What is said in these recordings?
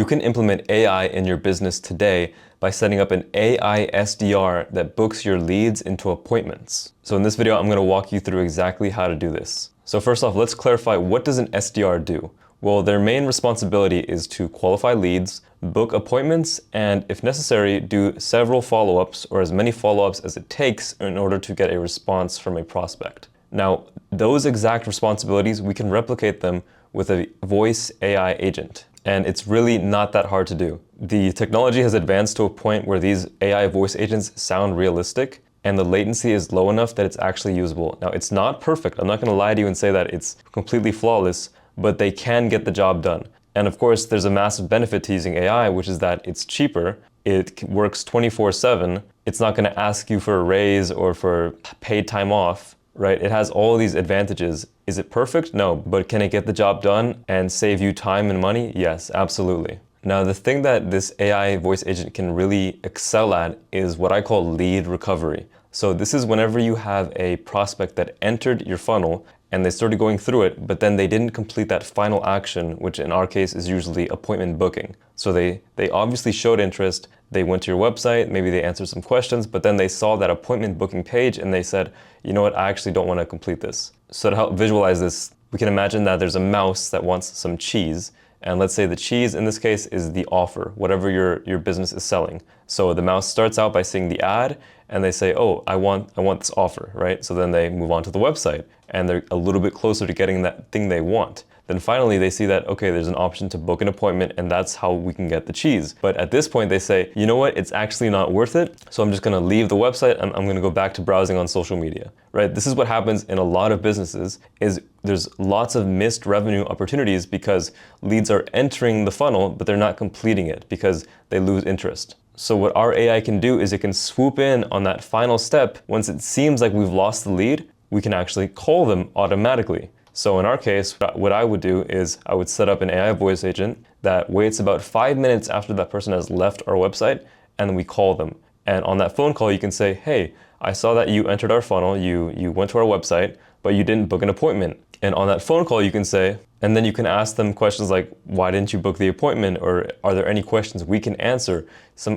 You can implement AI in your business today by setting up an AI SDR that books your leads into appointments. So in this video, I'm going to walk you through exactly how to do this. So first off, let's clarify, what does an SDR do? Well, their main responsibility is to qualify leads, book appointments, and if necessary, do several follow-ups or as many follow-ups as it takes in order to get a response from a prospect. Now, those exact responsibilities, we can replicate them with a voice AI agent. And it's really not that hard to do. The technology has advanced to a point where these AI voice agents sound realistic, and the latency is low enough that it's actually usable. Now, it's not perfect. I'm not going to lie to you and say that it's completely flawless, but they can get the job done. And of course, there's a massive benefit to using AI, which is that it's cheaper. It works 24/7. It's not going to ask you for a raise or for paid time off, right? It has all these advantages. Is it perfect? No, but can it get the job done and save you time and money? Yes, absolutely. Now, the thing that this AI voice agent can really excel at is what I call lead recovery. So this is whenever you have a prospect that entered your funnel and they started going through it, but then they didn't complete that final action, which in our case is usually appointment booking. So they obviously showed interest, they went to your website, maybe they answered some questions, but then they saw that appointment booking page and they said, you know what, I actually don't want to complete this. So to help visualize this, we can imagine that there's a mouse that wants some cheese. And let's say the cheese in this case is the offer, whatever your business is selling. So the mouse starts out by seeing the ad and they say, oh, I want this offer, right? So then they move on to the website and they're a little bit closer to getting that thing they want. Then finally they see that, okay, there's an option to book an appointment and that's how we can get the cheese. But at this point they say, you know what, it's actually not worth it. So I'm just gonna leave the website and I'm gonna go back to browsing on social media, right? This is what happens in a lot of businesses, is there's lots of missed revenue opportunities because leads are entering the funnel, but they're not completing it because they lose interest. So what our AI can do is it can swoop in on that final step. Once it seems like we've lost the lead, we can actually call them automatically. So in our case, what I would do is I would set up an AI voice agent that waits about 5 minutes after that person has left our website, and then we call them. And on that phone call, you can say, hey, I saw that you entered our funnel, you went to our website, but you didn't book an appointment. And on that phone call, you can say, and then you can ask them questions like, why didn't you book the appointment? Or are there any questions we can answer?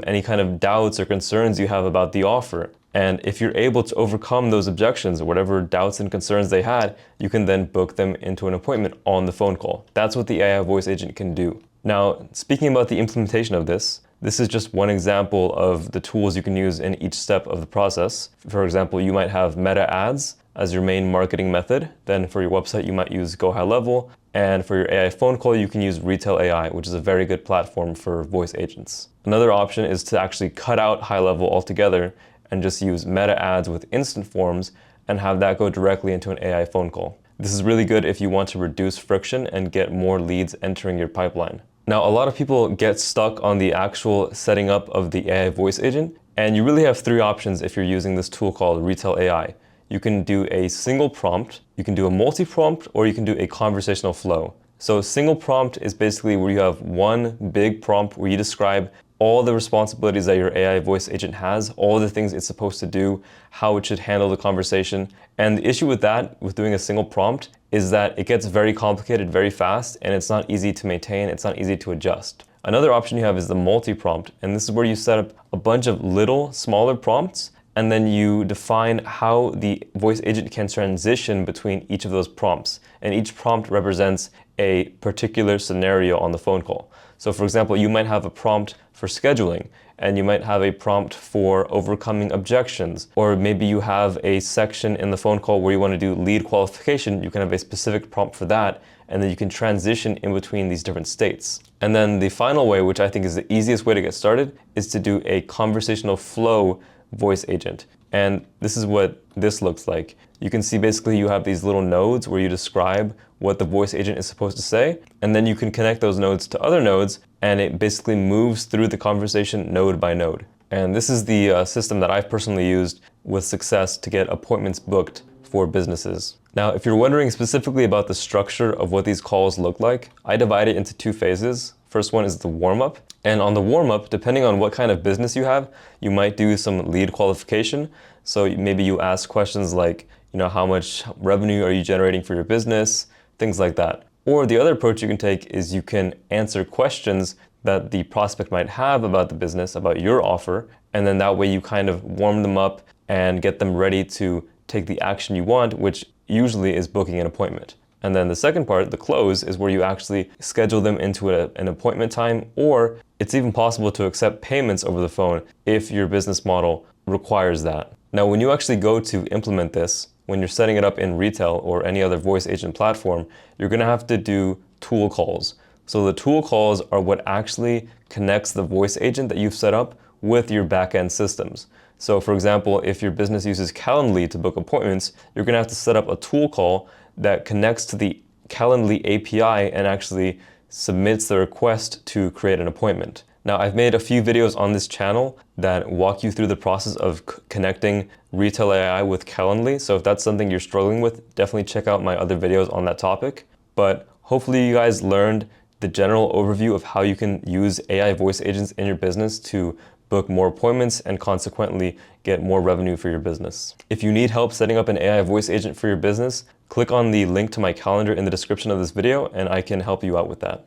Any kind of doubts or concerns you have about the offer? And if you're able to overcome those objections or whatever doubts and concerns they had, you can then book them into an appointment on the phone call. That's what the AI voice agent can do. Now, speaking about the implementation of this is just one example of the tools you can use in each step of the process. For example, you might have meta ads as your main marketing method. Then for your website, you might use GoHighLevel. And for your AI phone call, you can use Retell AI, which is a very good platform for voice agents. Another option is to actually cut out HighLevel altogether and just use meta ads with instant forms and have that go directly into an AI phone call. This is really good if you want to reduce friction and get more leads entering your pipeline. Now, a lot of people get stuck on the actual setting up of the AI voice agent, and you really have three options if you're using this tool called Retell AI. You can do a single prompt, you can do a multi-prompt, or you can do a conversational flow. So single prompt is basically where you have one big prompt where you describe all the responsibilities that your AI voice agent has, all the things it's supposed to do, how it should handle the conversation. And the issue with that, with doing a single prompt, is that it gets very complicated very fast and it's not easy to maintain, it's not easy to adjust. Another option you have is the multi-prompt, and this is where you set up a bunch of little, smaller prompts, and then you define how the voice agent can transition between each of those prompts. And each prompt represents a particular scenario on the phone call. So for example, you might have a prompt for scheduling, and you might have a prompt for overcoming objections, or maybe you have a section in the phone call where you want to do lead qualification. You can have a specific prompt for that, and then you can transition in between these different states. And then the final way, which I think is the easiest way to get started, is to do a conversational flow voice agent. And this is what this looks like. You can see basically you have these little nodes where you describe what the voice agent is supposed to say, and then you can connect those nodes to other nodes, and it basically moves through the conversation node by node. And this is the system that I've personally used with success to get appointments booked for businesses. Now, if you're wondering specifically about the structure of what these calls look like, I divide it into two phases. First one is the warm-up. And on the warm-up, depending on what kind of business you have, you might do some lead qualification. So maybe you ask questions like, how much revenue are you generating for your business? Things like that. Or the other approach you can take is you can answer questions that the prospect might have about the business, about your offer, and then that way you kind of warm them up and get them ready to take the action you want, which usually is booking an appointment. And then the second part, the close, is where you actually schedule them into an appointment time, or it's even possible to accept payments over the phone if your business model requires that. Now, when you actually go to implement this, when you're setting it up in Retell or any other voice agent platform, you're gonna have to do tool calls. So the tool calls are what actually connects the voice agent that you've set up with your backend systems. So for example, if your business uses Calendly to book appointments, you're gonna have to set up a tool call that connects to the Calendly API and actually submits the request to create an appointment. Now, I've made a few videos on this channel that walk you through the process of connecting Retell AI with Calendly. So if that's something you're struggling with, definitely check out my other videos on that topic. But hopefully you guys learned the general overview of how you can use AI voice agents in your business to book more appointments and consequently get more revenue for your business. If you need help setting up an AI voice agent for your business, click on the link to my calendar in the description of this video and I can help you out with that.